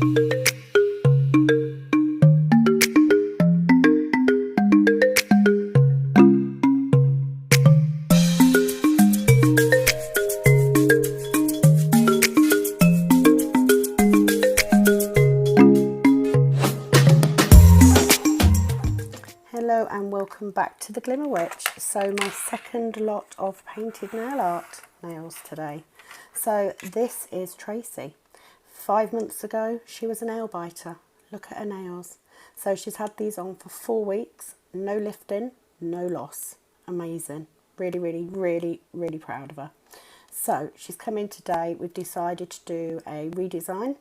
Hello and welcome back to the Glimmer Witch. So my second lot of painted nail art nails today. So this is Tracy. 5 months ago she was a nail biter. Look at her nails. So she's had these on for 4 weeks, no lifting, no loss. Amazing. Really proud of her. So she's come in today. We've decided to do a redesign.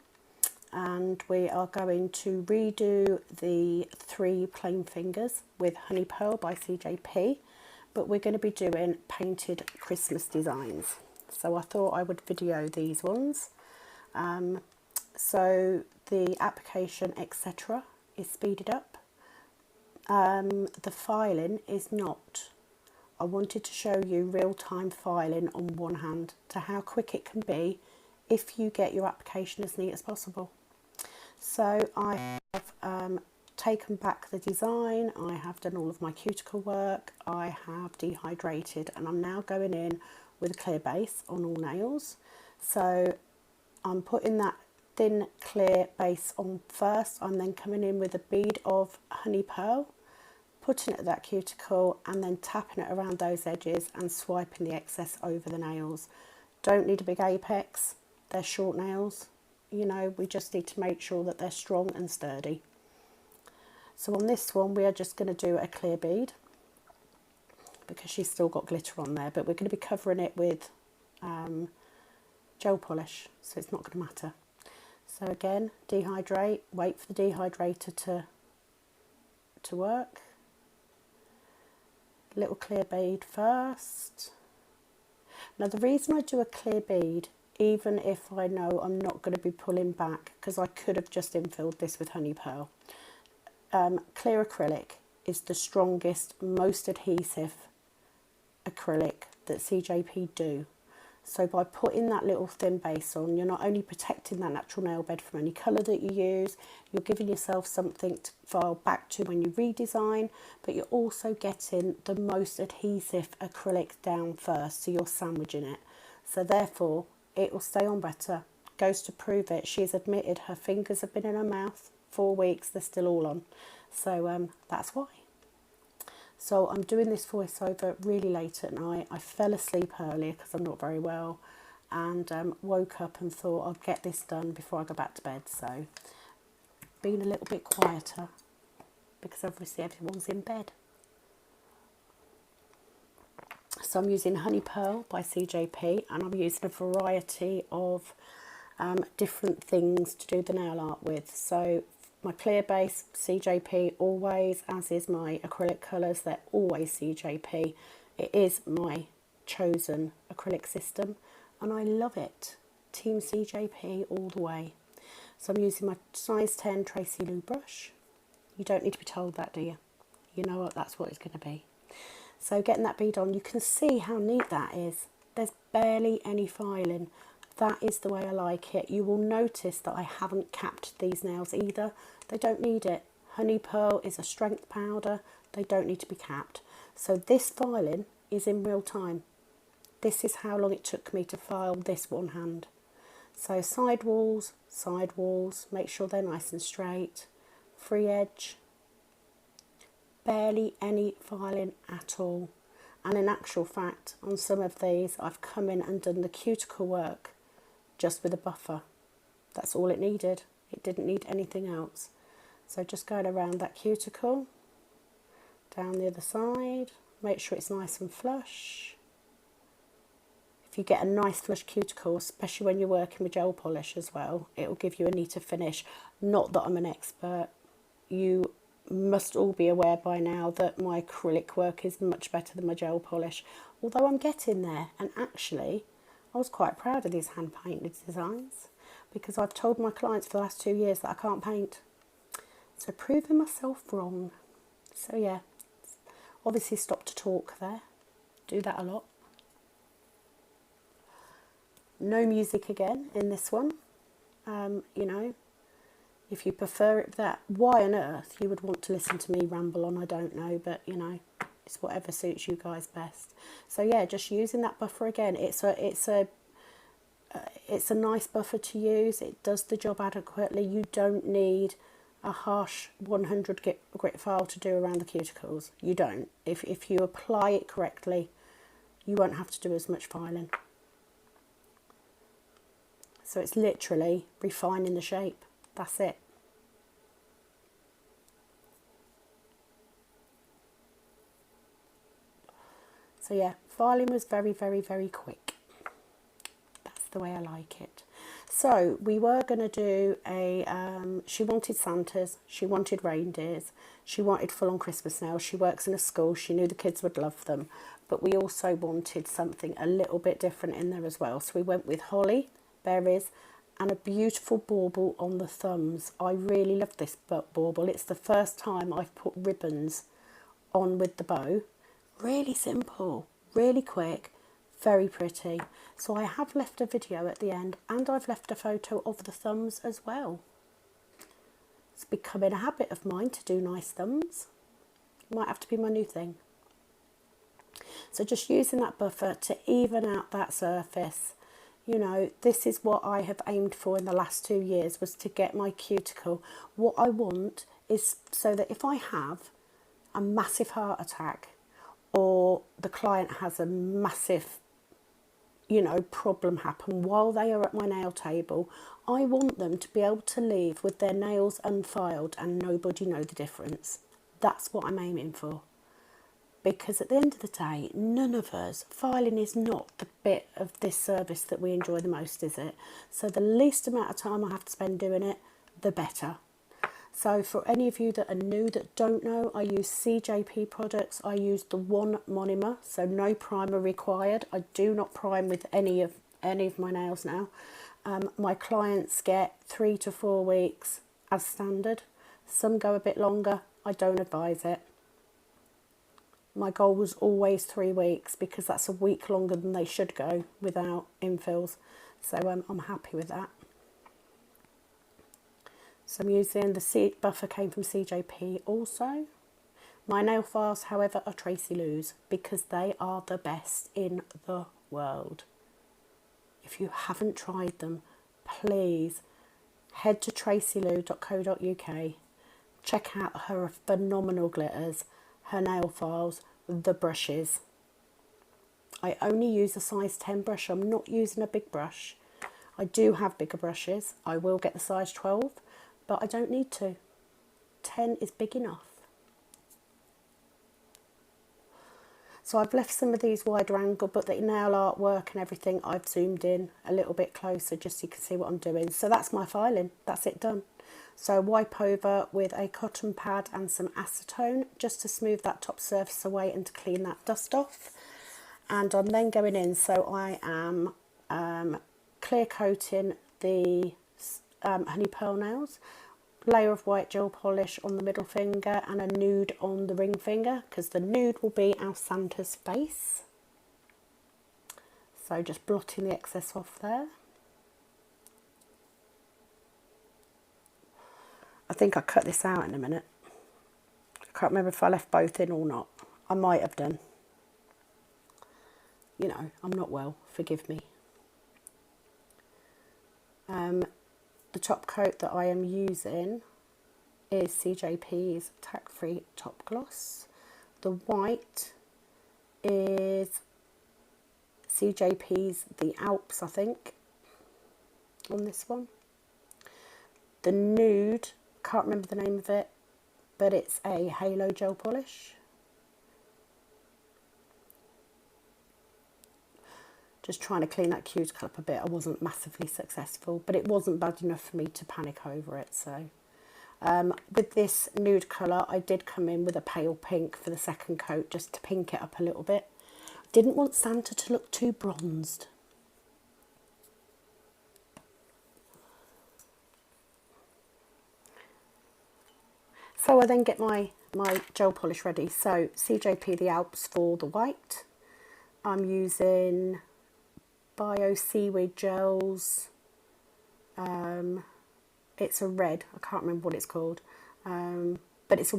And we are going to redo the 3 plain fingers with Honey Pearl by CJP, but we're going to be doing painted Christmas designs. So I thought I would video these ones. So the application etc. is speeded up. The filing is not. I wanted to show you real-time filing on one hand to how quick it can be if you get your application as neat as possible. So I have taken back the design, I have done all of my cuticle work, I have dehydrated, and I'm now going in with a clear base on all nails. So I'm putting that thin clear base on first. I'm then coming in with a bead of Honey Pearl, putting it at that cuticle and then tapping it around those edges and swiping the excess over the nails. Don't need a big apex, they're short nails. You know, we just need to make sure that they're strong and sturdy. So on this one we are just going to do a clear bead because she's still got glitter on there, but we're going to be covering it with gel polish, so it's not going to matter. So again, dehydrate, wait for the dehydrator to work. Little clear bead first. Now the reason I do a clear bead, even if I know I'm not going to be pulling back, because I could have just infilled this with Honey Pearl. Clear acrylic is the strongest, most adhesive acrylic that CJP do. So by putting that little thin base on, you're not only protecting that natural nail bed from any colour that you use, you're giving yourself something to file back to when you redesign, but you're also getting the most adhesive acrylic down first, so you're sandwiching it. So therefore, it will stay on better. Goes to prove it. She's admitted her fingers have been in her mouth 4 weeks, they're still all on. So that's why. So I'm doing this voiceover really late at night. I fell asleep earlier because I'm not very well, and woke up and thought I'd get this done before I go back to bed. So being a little bit quieter because obviously everyone's in bed. So I'm using Honey Pearl by CJP, and I'm using a variety of different things to do the nail art with. So my clear base, CJP always, as is my acrylic colours, they're always CJP. It is my chosen acrylic system and I love it. Team CJP all the way. So I'm using my size 10 Tracy Lou brush. You don't need to be told that, do you? You know what, that's what it's going to be. So getting that bead on, you can see how neat that is. There's barely any filing. That is the way I like it. You will notice that I haven't capped these nails either. They don't need it. Honey Pearl is a strength powder. They don't need to be capped. So this filing is in real time. This is how long it took me to file this one hand. So side walls, make sure they're nice and straight. Free edge. Barely any filing at all. And in actual fact, on some of these, I've come in and done the cuticle work just with a buffer. That's all it needed. It didn't need anything else. So just going around that cuticle, down the other side, make sure it's nice and flush. If you get a nice flush cuticle, especially when you're working with gel polish as well, it will give you a neater finish. Not that I'm an expert. You must all be aware by now that my acrylic work is much better than my gel polish, although I'm getting there. And actually I was quite proud of these hand painted designs because I've told my clients for the last 2 years that I can't paint, so proving myself wrong. So yeah, obviously stop to talk there, do that a lot. No music again in this one. You know, If you prefer it that, why on earth you would want to listen to me ramble on, I don't know, but you know, it's whatever suits you guys best. So yeah, just using that buffer again. It's a nice buffer to use. It does the job adequately. You don't need a harsh 100 grit file to do around the cuticles. You don't. If you apply it correctly, you won't have to do as much filing. So it's literally refining the shape. That's it. So yeah, filing was very, very, very quick. That's the way I like it. So we were going to do she wanted Santas, she wanted reindeers, she wanted full-on Christmas nails. She works in a school, she knew the kids would love them. But we also wanted something a little bit different in there as well. So we went with holly, berries, and a beautiful bauble on the thumbs. I really love this bauble. It's the first time I've put ribbons on with the bow. Really simple, really quick, very pretty. So I have left a video at the end, and I've left a photo of the thumbs as well. It's becoming a habit of mine to do nice thumbs. Might have to be my new thing. So just using that buffer to even out that surface. You know, this is what I have aimed for in the last 2 years, was to get my cuticle. What I want is so that if I have a massive heart attack, or the client has a massive, you know, problem happen while they are at my nail table, I want them to be able to leave with their nails unfiled and nobody know the difference. That's what I'm aiming for. Because at the end of the day, none of us, filing is not the bit of this service that we enjoy the most, is it? So the least amount of time I have to spend doing it, the better. So for any of you that are new, that don't know, I use CJP products. I use the one monomer, so no primer required. I do not prime with any of my nails now. My clients get 3 to 4 weeks as standard. Some go a bit longer. I don't advise it. My goal was always 3 weeks, because that's a week longer than they should go without infills. So I'm happy with that. So I'm using the buffer came from CJP also. My nail files, however, are Tracy Lou's, because they are the best in the world. If you haven't tried them, please head to tracylou.co.uk. Check out her phenomenal glitters, her nail files, the brushes. I only use a size 10 brush. I'm not using a big brush. I do have bigger brushes. I will get the size 12. But I don't need to. 10 is big enough. So I've left some of these wider angle, but the nail artwork and everything I've zoomed in a little bit closer just so you can see what I'm doing. So that's my filing. That's it done. So wipe over with a cotton pad and some acetone just to smooth that top surface away and to clean that dust off. And I'm then going in. So I am clear coating the honey pearl nails, layer of white gel polish on the middle finger and a nude on the ring finger, because the nude will be our Santa's face. So just blotting the excess off there. I think I cut this out in a minute. I can't remember if I left both in or not. I might have done. You know, I'm not well, forgive me. The top coat that I am using is CJP's Tack Free Top Gloss. The white is CJP's The Alps, I think, on this one. The nude, can't remember the name of it, but it's a halo gel polish. Just trying to clean that cuticle up a bit. I wasn't massively successful, but it wasn't bad enough for me to panic over it. So with this nude colour, I did come in with a pale pink for the second coat, just to pink it up a little bit. Didn't want Santa to look too bronzed. So I then get my gel polish ready. So CJP The Alps for the white. I'm using Bio Seaweed Gels, It's a red, I can't remember what it's called, but it's a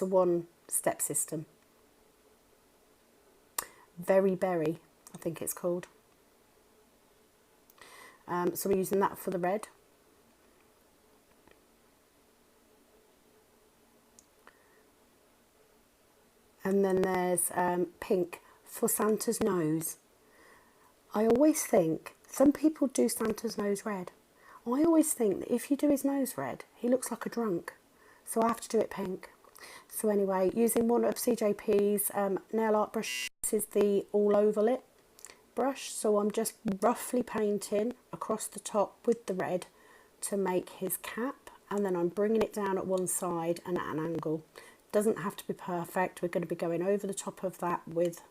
one step system. Very Berry, I think it's called. So we're using that for the red. And then there's pink for Santa's nose. I always think, some people do Santa's nose red. I always think that if you do his nose red, he looks like a drunk. So I have to do it pink. So anyway, using one of CJP's nail art brush. This is the all over it brush. So I'm just roughly painting across the top with the red to make his cap. And then I'm bringing it down at one side and at an angle. Doesn't have to be perfect. We're going to be going over the top of that with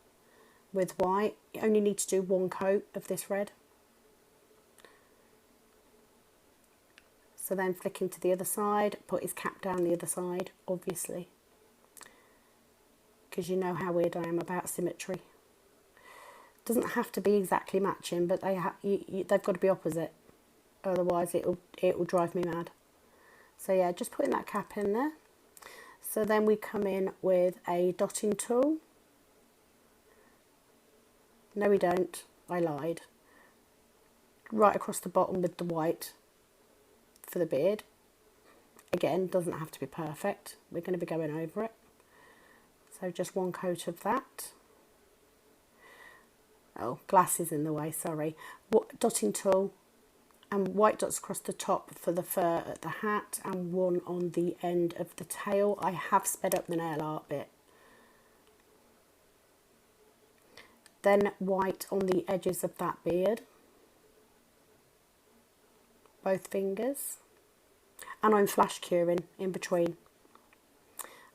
white. You only need to do one coat of this red. So then flicking to the other side, put his cap down the other side, obviously, because you know how weird I am about symmetry. Doesn't have to be exactly matching, but they've got to be opposite, otherwise it'll drive me mad. So yeah, just putting that cap in there. So then we come in with a dotting tool. No, we don't. I lied. Right across the bottom with the white for the beard. Again, doesn't have to be perfect. We're going to be going over it. So just one coat of that. Oh, glass is in the way, sorry. Dotting tool and white dots across the top for the fur at the hat and one on the end of the tail. I have sped up the nail art bit. Then white on the edges of that beard. Both fingers. And I'm flash curing in between.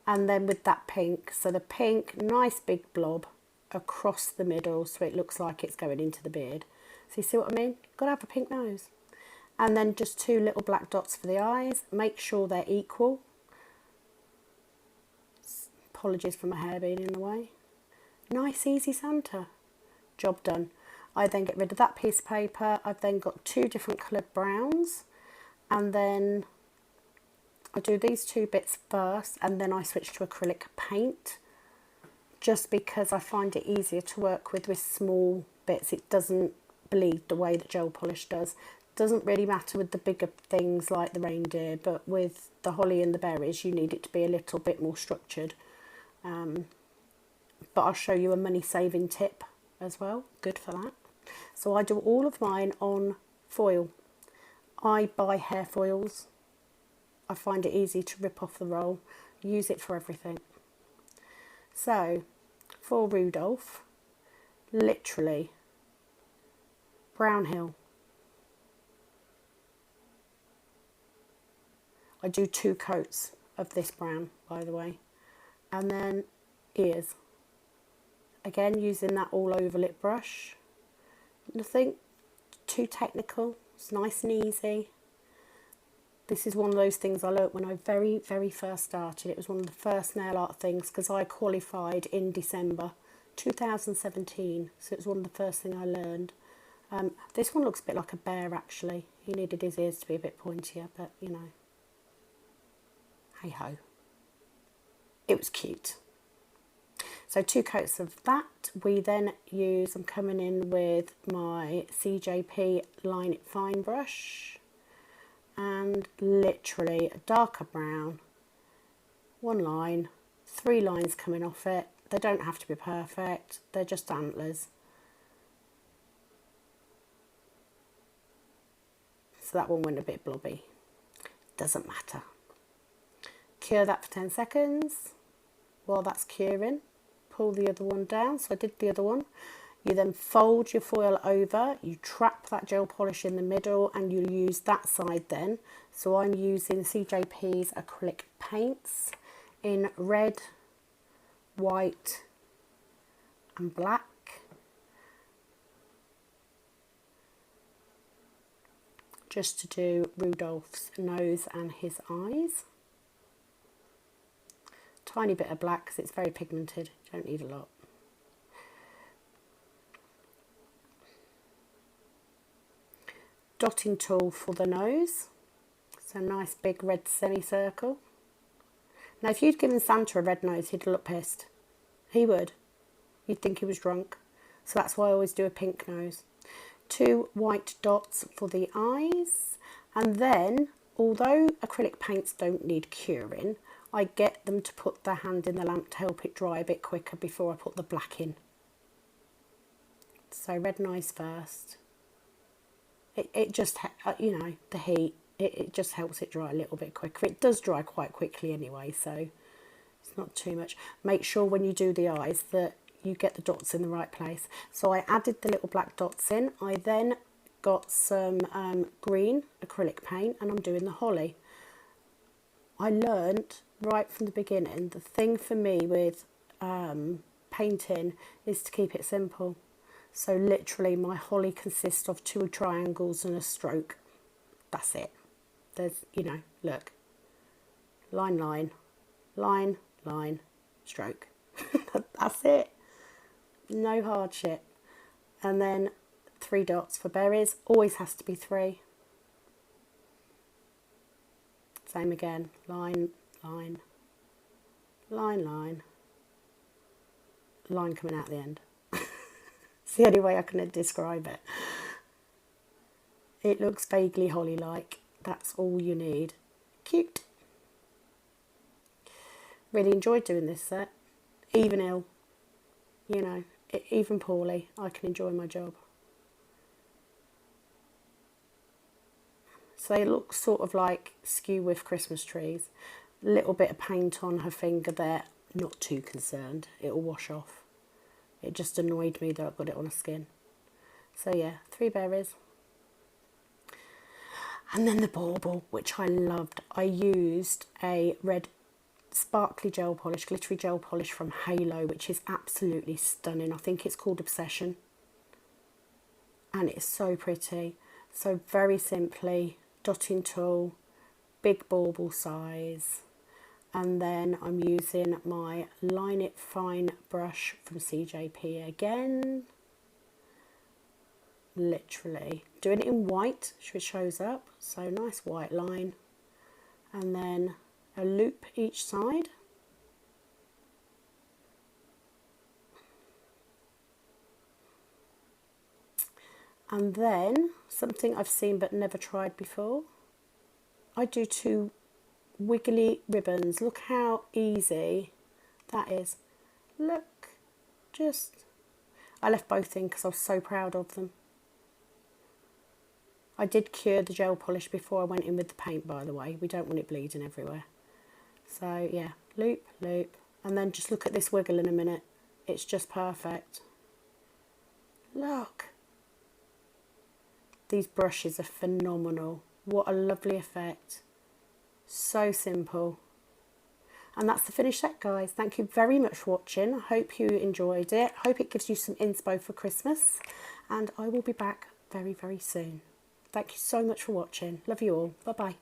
And then with that pink, so the pink, nice big blob across the middle so it looks like it's going into the beard. So you see what I mean? Got to have a pink nose. And then just two little black dots for the eyes. Make sure they're equal. Apologies for my hair being in the way. Nice, easy Santa. Job done. I then get rid of that piece of paper. I've then got two different coloured browns. And then I do these two bits first. And then I switch to acrylic paint. Just because I find it easier to work with small bits. It doesn't bleed the way that gel polish does. Doesn't really matter with the bigger things like the reindeer, but with the holly and the berries you need it to be a little bit more structured. But I'll show you a money saving tip as well, good for that. So I do all of mine on foil. I buy hair foils. I find it easy to rip off the roll, use it for everything. So for Rudolph, literally Brown Hill. I do two coats of this brown, by the way. And then ears. Again, using that all over lip brush. Nothing too technical. It's nice and easy. This is one of those things I learnt when I very, very first started. It was one of the first nail art things because I qualified in December 2017. So it was one of the first things I learned. This one looks a bit like a bear, actually. He needed his ears to be a bit pointier, but, you know. Hey-ho. It was cute. So two coats of that. We then use, I'm coming in with my CJP Line It Fine brush. And literally a darker brown. One line. 3 lines coming off it. They don't have to be perfect. They're just antlers. So that one went a bit blobby. Doesn't matter. Cure that for 10 seconds. While that's curing, pull the other one down. So I did the other one. You then fold your foil over, you trap that gel polish in the middle and you use that side then. So I'm using CJP's acrylic paints in red, white and black. Just to do Rudolph's nose and his eyes. Tiny bit of black because it's very pigmented, you don't need a lot. Dotting tool for the nose. So nice big red semicircle. Now if you'd given Santa a red nose, he'd look pissed. He would. You'd think he was drunk. So that's why I always do a pink nose. 2 white dots for the eyes. And then, although acrylic paints don't need curing, I get them to put their hand in the lamp to help it dry a bit quicker before I put the black in. So red nose first. It just, you know, the heat, it just helps it dry a little bit quicker. It does dry quite quickly anyway, so it's not too much. Make sure when you do the eyes that you get the dots in the right place. So I added the little black dots in. I then got some green acrylic paint and I'm doing the holly. I learned right from the beginning, the thing for me with painting is to keep it simple. So literally my holly consists of 2 triangles and a stroke. That's it. There's, you know, look. Line, line, line, line, stroke. That's it. No hardship. And then 3 dots for berries. Always has to be 3. Same again. Line, line, line, line. Line coming out the end. It's the only way I can describe it. It looks vaguely holly-like. That's all you need. Cute. Really enjoyed doing this set. Even ill. You know, even poorly, I can enjoy my job. So they look sort of like skew with Christmas trees. A little bit of paint on her finger there. Not too concerned. It'll wash off. It just annoyed me that I got it on her skin. So yeah, 3 berries. And then the bauble, which I loved. I used a red sparkly gel polish, glittery gel polish from Halo, which is absolutely stunning. I think it's called Obsession. And it's so pretty. So very simply, dotting tool, big bauble size. And then I'm using my Line It Fine brush from CJP again. Literally. Doing it in white, which shows up. So nice white line. And then a loop each side. And then, something I've seen but never tried before. I do 2 wiggly ribbons. Look how easy that is. Look, just, I left both in because I was so proud of them. I did cure the gel polish before I went in with the paint, by the way. We don't want it bleeding everywhere. So yeah, loop, loop, and then just look at this wiggle in a minute. It's just perfect. Look. These brushes are phenomenal. What a lovely effect. So simple. And that's the finished set, guys. Thank you very much for watching. I hope you enjoyed it. I hope it gives you some inspo for Christmas. And I will be back very, very soon. Thank you so much for watching. Love you all. Bye-bye.